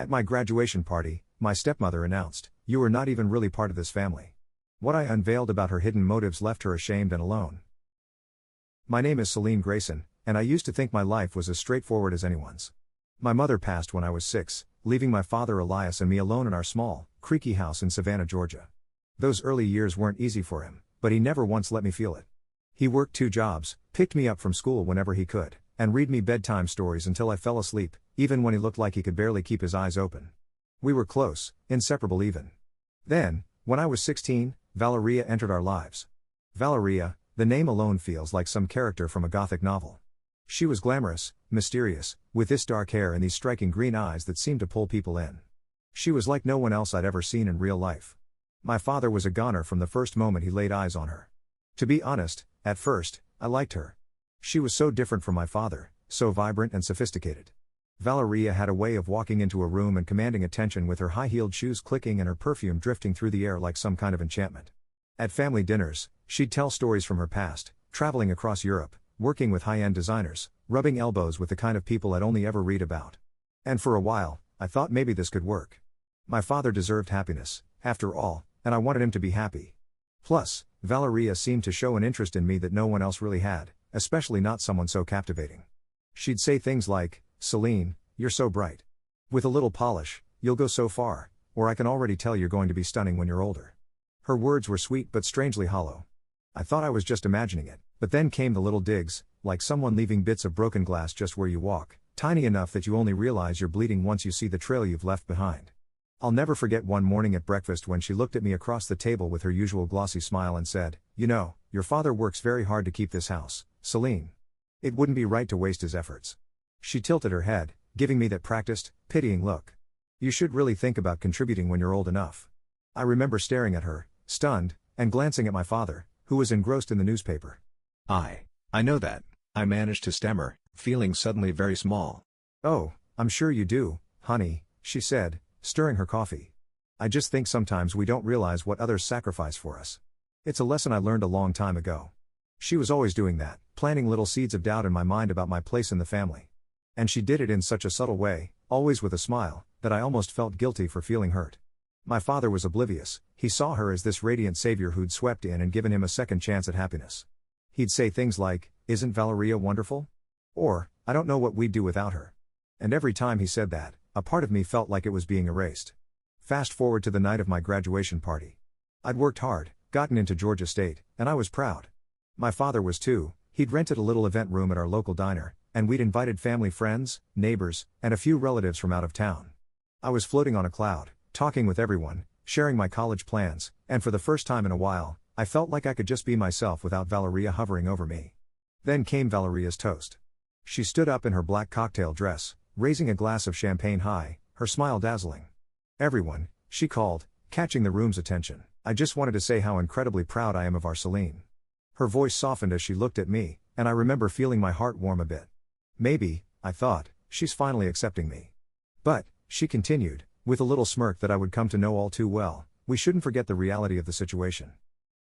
At my graduation party, my stepmother announced, "You are not even really part of this family." What I unveiled about her hidden motives left her ashamed and alone. My name is Celine Grayson, and I used to think my life was as straightforward as anyone's. My mother passed when I was 6, leaving my father Elias and me alone in our small, creaky house in Savannah, Georgia. Those early years weren't easy for him, but he never once let me feel it. He worked 2 jobs, picked me up from school whenever he could, and read me bedtime stories until I fell asleep, even when he looked like he could barely keep his eyes open. We were close, inseparable even. Then, when I was 16, Valeria entered our lives. Valeria, the name alone feels like some character from a Gothic novel. She was glamorous, mysterious, with this dark hair and these striking green eyes that seemed to pull people in. She was like no one else I'd ever seen in real life. My father was a goner from the first moment he laid eyes on her. To be honest, at first, I liked her. She was so different from my father, so vibrant and sophisticated. Valeria had a way of walking into a room and commanding attention with her high-heeled shoes clicking and her perfume drifting through the air like some kind of enchantment. At family dinners, she'd tell stories from her past, traveling across Europe, working with high-end designers, rubbing elbows with the kind of people I'd only ever read about. And for a while, I thought maybe this could work. My father deserved happiness, after all, and I wanted him to be happy. Plus, Valeria seemed to show an interest in me that no one else really had, especially not someone so captivating. She'd say things like, "Celine, you're so bright. With a little polish, you'll go so far, or I can already tell you're going to be stunning when you're older." Her words were sweet but strangely hollow. I thought I was just imagining it, but then came the little digs, like someone leaving bits of broken glass just where you walk, tiny enough that you only realize you're bleeding once you see the trail you've left behind. I'll never forget one morning at breakfast when she looked at me across the table with her usual glossy smile and said, "You know, your father works very hard to keep this house, Celine. It wouldn't be right to waste his efforts." She tilted her head, giving me that practiced, pitying look. "You should really think about contributing when you're old enough." I remember staring at her, stunned, and glancing at my father, who was engrossed in the newspaper. I know that," I managed to stammer, feeling suddenly very small. "Oh, I'm sure you do, honey," she said, stirring her coffee. "I just think sometimes we don't realize what others sacrifice for us. It's a lesson I learned a long time ago." She was always doing that, planting little seeds of doubt in my mind about my place in the family. And she did it in such a subtle way, always with a smile, that I almost felt guilty for feeling hurt. My father was oblivious. He saw her as this radiant savior who'd swept in and given him a second chance at happiness. He'd say things like, "Isn't Valeria wonderful?" Or, "I don't know what we'd do without her." And every time he said that, a part of me felt like it was being erased. Fast forward to the night of my graduation party. I'd worked hard, gotten into Georgia State, and I was proud. My father was too. He'd rented a little event room at our local diner, and we'd invited family friends, neighbors, and a few relatives from out of town. I was floating on a cloud, talking with everyone, sharing my college plans, and for the first time in a while, I felt like I could just be myself without Valeria hovering over me. Then came Valeria's toast. She stood up in her black cocktail dress, raising a glass of champagne high, her smile dazzling. "Everyone," she called, catching the room's attention, "I just wanted to say how incredibly proud I am of our Celine." Her voice softened as she looked at me, and I remember feeling my heart warm a bit. Maybe, I thought, she's finally accepting me. "But," she continued, with a little smirk that I would come to know all too well, "we shouldn't forget the reality of the situation."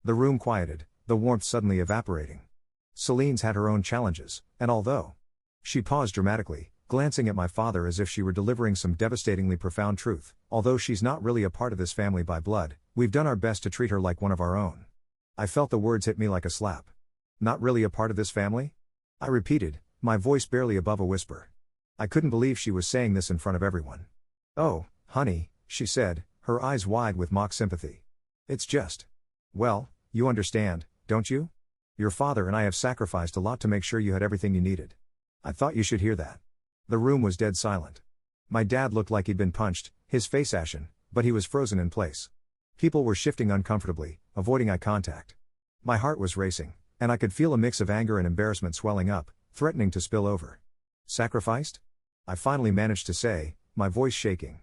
The room quieted, the warmth suddenly evaporating. Celine's had her own challenges, and although she paused dramatically, glancing at my father as if she were delivering some devastatingly profound truth, although she's not really a part of this family by blood, we've done our best to treat her like one of our own. I felt the words hit me like a slap. "Not really a part of this family?" I repeated, my voice barely above a whisper. I couldn't believe she was saying this in front of everyone. "Oh, honey," she said, her eyes wide with mock sympathy. "It's just. Well, you understand, don't you? Your father and I have sacrificed a lot to make sure you had everything you needed. I thought you should hear that." The room was dead silent. My dad looked like he'd been punched, his face ashen, but he was frozen in place. People were shifting uncomfortably, avoiding eye contact. My heart was racing, and I could feel a mix of anger and embarrassment swelling up, threatening to spill over. "Sacrificed?" I finally managed to say, my voice shaking.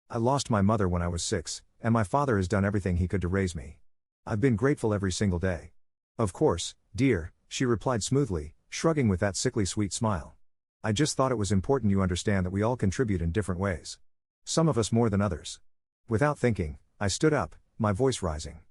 "I lost my mother when I was 6, and my father has done everything he could to raise me. I've been grateful every single day." "Of course, dear," she replied smoothly, shrugging with that sickly sweet smile. "I just thought it was important you understand that we all contribute in different ways. Some of us more than others." Without thinking, I stood up, my voice rising.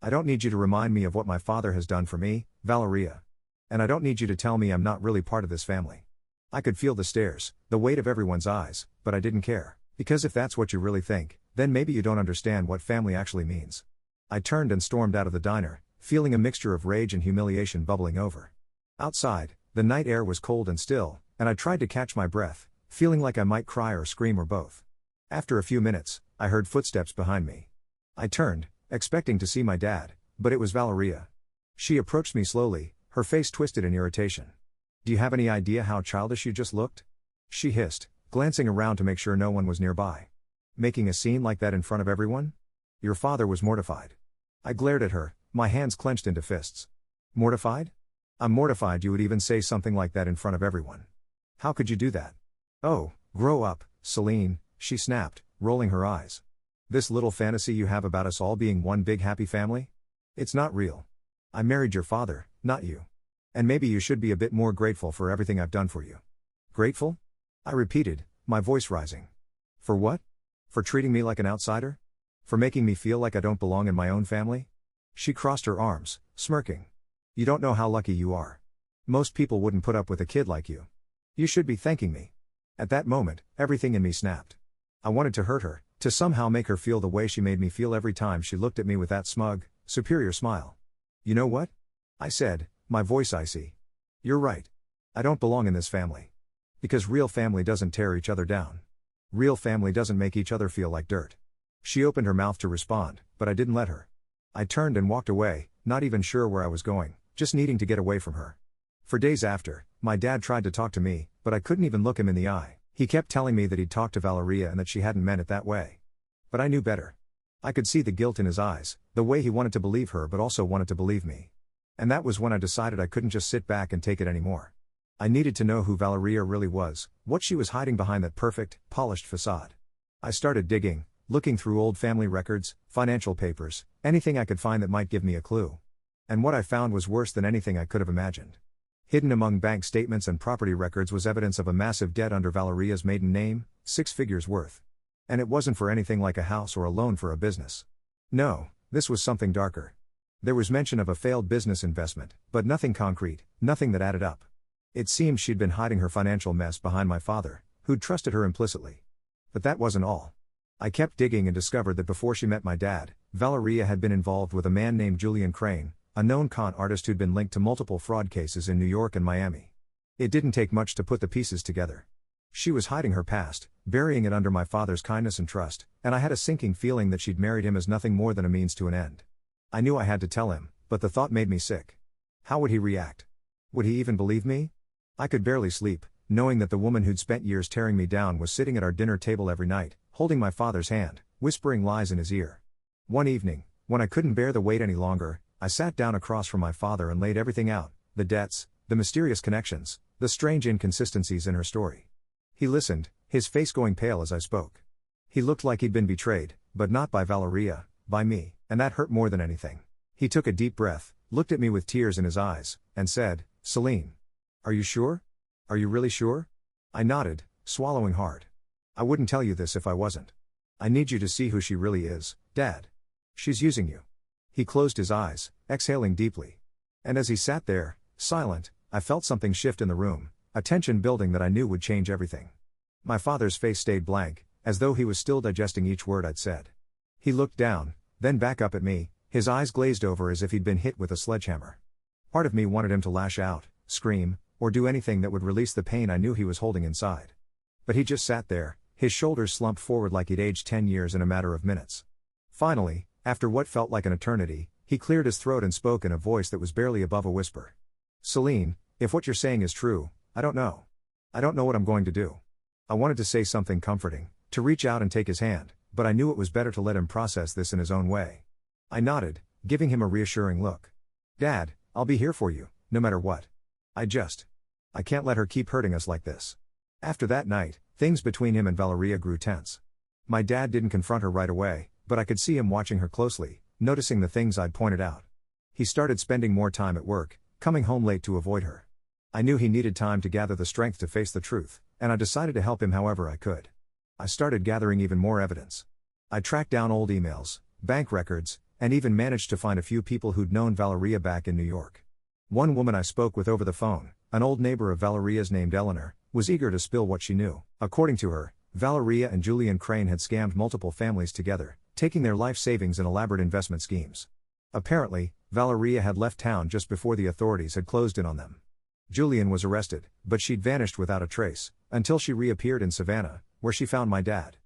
"I don't need you to remind me of what my father has done for me, Valeria. And I don't need you to tell me I'm not really part of this family." I could feel the stares, the weight of everyone's eyes, but I didn't care. Because if that's what you really think, then maybe you don't understand what family actually means. I turned and stormed out of the diner, feeling a mixture of rage and humiliation bubbling over. Outside, the night air was cold and still, and I tried to catch my breath, feeling like I might cry or scream or both. After a few minutes, I heard footsteps behind me. I turned, expecting to see my dad, but it was Valeria. She approached me slowly, her face twisted in irritation. "Do you have any idea how childish you just looked?" she hissed, glancing around to make sure no one was nearby. "Making a scene like that in front of everyone? Your father was mortified." I glared at her, my hands clenched into fists. "Mortified? I'm mortified you would even say something like that in front of everyone. How could you do that?" "Oh, grow up, Celine," she snapped, rolling her eyes. "This little fantasy you have about us all being one big happy family? It's not real. I married your father, not you. And maybe you should be a bit more grateful for everything I've done for you." "Grateful?" I repeated, my voice rising. "For what? For treating me like an outsider? For making me feel like I don't belong in my own family?" She crossed her arms, smirking. "You don't know how lucky you are. Most people wouldn't put up with a kid like you. You should be thanking me." At that moment, everything in me snapped. I wanted to hurt her, to somehow make her feel the way she made me feel every time she looked at me with that smug, superior smile. "You know what?" I said, my voice icy. "You're right. I don't belong in this family. Because real family doesn't tear each other down. Real family doesn't make each other feel like dirt." She opened her mouth to respond, but I didn't let her. I turned and walked away, not even sure where I was going, just needing to get away from her. For days after, my dad tried to talk to me, but I couldn't even look him in the eye. He kept telling me that he'd talked to Valeria and that she hadn't meant it that way. But I knew better. I could see the guilt in his eyes, the way he wanted to believe her but also wanted to believe me. And that was when I decided I couldn't just sit back and take it anymore. I needed to know who Valeria really was, what she was hiding behind that perfect, polished facade. I started digging, looking through old family records, financial papers, anything I could find that might give me a clue. And what I found was worse than anything I could have imagined. Hidden among bank statements and property records was evidence of a massive debt under Valeria's maiden name, 6 figures worth. And it wasn't for anything like a house or a loan for a business. No, this was something darker. There was mention of a failed business investment, but nothing concrete, nothing that added up. It seemed she'd been hiding her financial mess behind my father, who'd trusted her implicitly. But that wasn't all. I kept digging and discovered that before she met my dad, Valeria had been involved with a man named Julian Crane, a known con artist who'd been linked to multiple fraud cases in New York and Miami. It didn't take much to put the pieces together. She was hiding her past, burying it under my father's kindness and trust, and I had a sinking feeling that she'd married him as nothing more than a means to an end. I knew I had to tell him, but the thought made me sick. How would he react? Would he even believe me? I could barely sleep, knowing that the woman who'd spent years tearing me down was sitting at our dinner table every night, holding my father's hand, whispering lies in his ear. One evening, when I couldn't bear the weight any longer, I sat down across from my father and laid everything out, the debts, the mysterious connections, the strange inconsistencies in her story. He listened, his face going pale as I spoke. He looked like he'd been betrayed, but not by Valeria, by me, and that hurt more than anything. He took a deep breath, looked at me with tears in his eyes, and said, "Celine, are you sure? Are you really sure?" I nodded, swallowing hard. "I wouldn't tell you this if I wasn't. I need you to see who she really is, Dad. She's using you." He closed his eyes, exhaling deeply. And as he sat there, silent, I felt something shift in the room, a tension building that I knew would change everything. My father's face stayed blank, as though he was still digesting each word I'd said. He looked down, then back up at me, his eyes glazed over as if he'd been hit with a sledgehammer. Part of me wanted him to lash out, scream, or do anything that would release the pain I knew he was holding inside. But he just sat there, his shoulders slumped forward like he'd aged 10 years in a matter of minutes. Finally, after what felt like an eternity, he cleared his throat and spoke in a voice that was barely above a whisper. "Celine, if what you're saying is true, I don't know. I don't know what I'm going to do." I wanted to say something comforting, to reach out and take his hand, but I knew it was better to let him process this in his own way. I nodded, giving him a reassuring look. "Dad, I'll be here for you, no matter what. I can't let her keep hurting us like this." After that night, things between him and Valeria grew tense. My dad didn't confront her right away, but I could see him watching her closely, noticing the things I'd pointed out. He started spending more time at work, coming home late to avoid her. I knew he needed time to gather the strength to face the truth, and I decided to help him however I could. I started gathering even more evidence. I tracked down old emails, bank records, and even managed to find a few people who'd known Valeria back in New York. One woman I spoke with over the phone, an old neighbor of Valeria's named Eleanor, was eager to spill what she knew. According to her, Valeria and Julian Crane had scammed multiple families together, taking their life savings in elaborate investment schemes. Apparently, Valeria had left town just before the authorities had closed in on them. Julian was arrested, but she'd vanished without a trace, until she reappeared in Savannah, where she found my dad.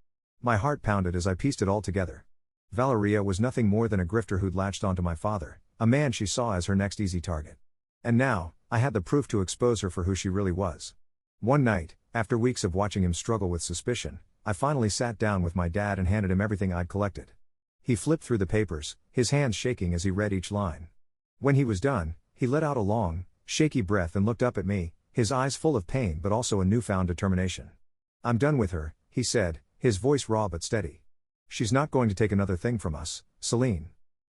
My heart pounded as I pieced it all together. Valeria was nothing more than a grifter who'd latched onto my father, a man she saw as her next easy target. And now, I had the proof to expose her for who she really was. One night, after weeks of watching him struggle with suspicion, I finally sat down with my dad and handed him everything I'd collected. He flipped through the papers, his hands shaking as he read each line. When he was done, he let out a long, shaky breath and looked up at me, his eyes full of pain but also a newfound determination. "I'm done with her," he said, his voice raw but steady. "She's not going to take another thing from us, Celine.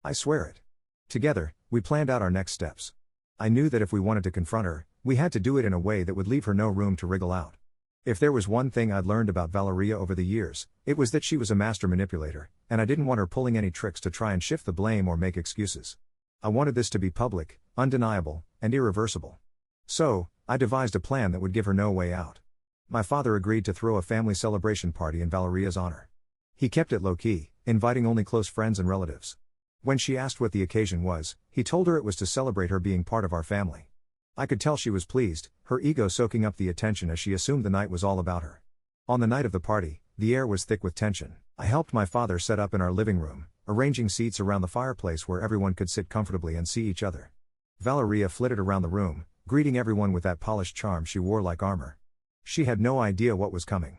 I swear it." Together, we planned out our next steps. I knew that if we wanted to confront her, we had to do it in a way that would leave her no room to wriggle out. If there was one thing I'd learned about Valeria over the years, it was that she was a master manipulator, and I didn't want her pulling any tricks to try and shift the blame or make excuses. I wanted this to be public, undeniable, and irreversible. So, I devised a plan that would give her no way out. My father agreed to throw a family celebration party in Valeria's honor. He kept it low-key, inviting only close friends and relatives. When she asked what the occasion was, he told her it was to celebrate her being part of our family. I could tell she was pleased, her ego soaking up the attention as she assumed the night was all about her. On the night of the party, the air was thick with tension. I helped my father set up in our living room, arranging seats around the fireplace where everyone could sit comfortably and see each other. Valeria flitted around the room, greeting everyone with that polished charm she wore like armor. She had no idea what was coming.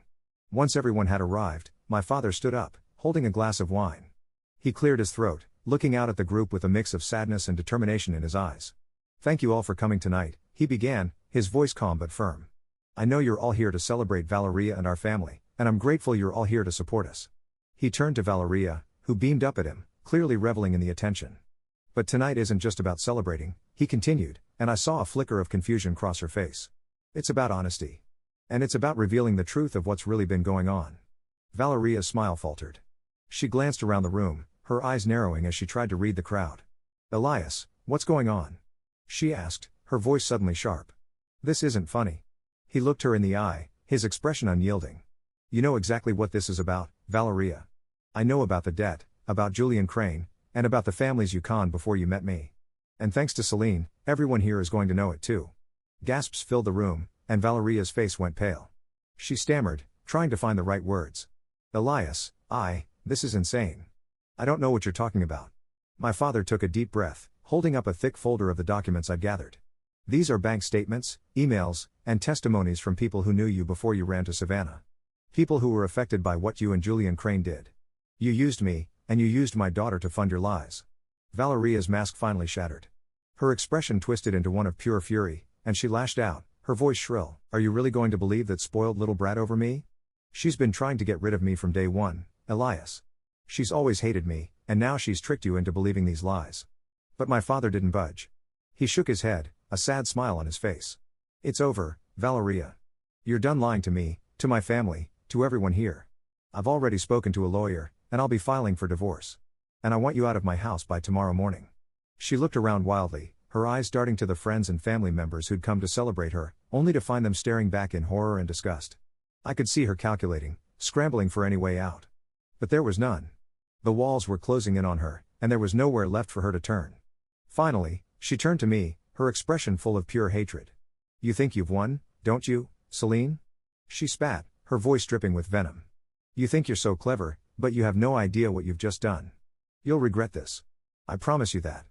Once everyone had arrived, my father stood up, holding a glass of wine. He cleared his throat, looking out at the group with a mix of sadness and determination in his eyes. "Thank you all for coming tonight," he began, his voice calm but firm. "I know you're all here to celebrate Valeria and our family, and I'm grateful you're all here to support us." He turned to Valeria, who beamed up at him, clearly reveling in the attention. "But tonight isn't just about celebrating," he continued, and I saw a flicker of confusion cross her face. "It's about honesty. And it's about revealing the truth of what's really been going on." Valeria's smile faltered. She glanced around the room, her eyes narrowing as she tried to read the crowd. "Elias, what's going on?" she asked, her voice suddenly sharp. "This isn't funny." He looked her in the eye, his expression unyielding. "You know exactly what this is about, Valeria. I know about the debt, about Julian Crane, and about the families you conned before you met me. And thanks to Celine, everyone here is going to know it too." Gasps filled the room, and Valeria's face went pale. She stammered, trying to find the right words. "Elias, this is insane. I don't know what you're talking about." My father took a deep breath, holding up a thick folder of the documents I'd gathered. "These are bank statements, emails, and testimonies from people who knew you before you ran to Savannah. People who were affected by what you and Julian Crane did. You used me, and you used my daughter to fund your lies." Valeria's mask finally shattered. Her expression twisted into one of pure fury, and she lashed out, her voice shrill. "Are you really going to believe that spoiled little brat over me? She's been trying to get rid of me from day one, Elias. She's always hated me, and now she's tricked you into believing these lies." But my father didn't budge. He shook his head, a sad smile on his face. "It's over, Valeria. You're done lying to me, to my family, to everyone here. I've already spoken to a lawyer, and I'll be filing for divorce. And I want you out of my house by tomorrow morning." She looked around wildly, her eyes darting to the friends and family members who'd come to celebrate her, only to find them staring back in horror and disgust. I could see her calculating, scrambling for any way out. But there was none. The walls were closing in on her, and there was nowhere left for her to turn. Finally, she turned to me, her expression full of pure hatred. "You think you've won, don't you, Celine?" She spat, her voice dripping with venom. "You think you're so clever, but you have no idea what you've just done. You'll regret this. I promise you that."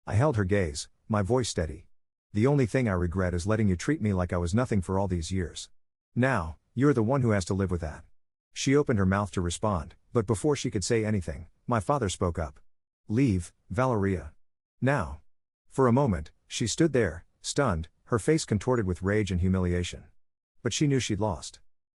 I held her gaze, my voice steady. "The only thing I regret is letting you treat me like I was nothing for all these years. Now, you're the one who has to live with that." She opened her mouth to respond, but before she could say anything, my father spoke up. "Leave, Valeria. Now." For a moment, she stood there, stunned, her face contorted with rage and humiliation. But she knew she'd lost.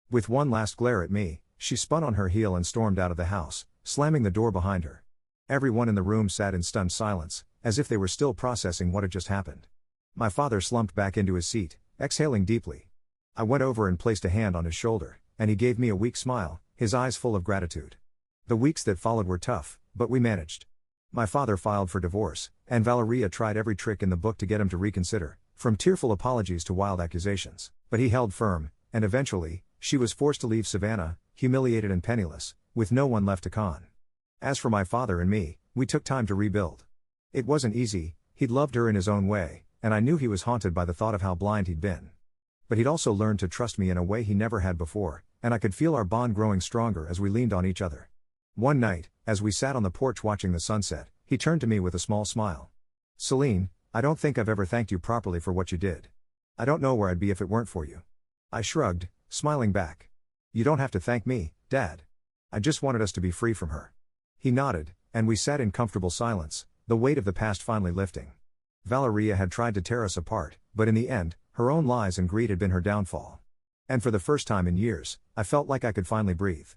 With one last glare at me, she spun on her heel and stormed out of the house, slamming the door behind her. Everyone in the room sat in stunned silence, as if they were still processing what had just happened. My father slumped back into his seat, exhaling deeply. I went over and placed a hand on his shoulder, and he gave me a weak smile, his eyes full of gratitude. The weeks that followed were tough, but we managed. My father filed for divorce, and Valeria tried every trick in the book to get him to reconsider, from tearful apologies to wild accusations. But he held firm, and eventually, she was forced to leave Savannah, humiliated and penniless, with no one left to con. As for my father and me, we took time to rebuild. It wasn't easy. He'd loved her in his own way, and I knew he was haunted by the thought of how blind he'd been. But he'd also learned to trust me in a way he never had before, and I could feel our bond growing stronger as we leaned on each other. One night, as we sat on the porch watching the sunset, he turned to me with a small smile. "Celine, I don't think I've ever thanked you properly for what you did. I don't know where I'd be if it weren't for you." I shrugged, smiling back. "You don't have to thank me, Dad. I just wanted us to be free from her." He nodded, and we sat in comfortable silence, the weight of the past finally lifting. Valeria had tried to tear us apart, but in the end, her own lies and greed had been her downfall. And for the first time in years, I felt like I could finally breathe.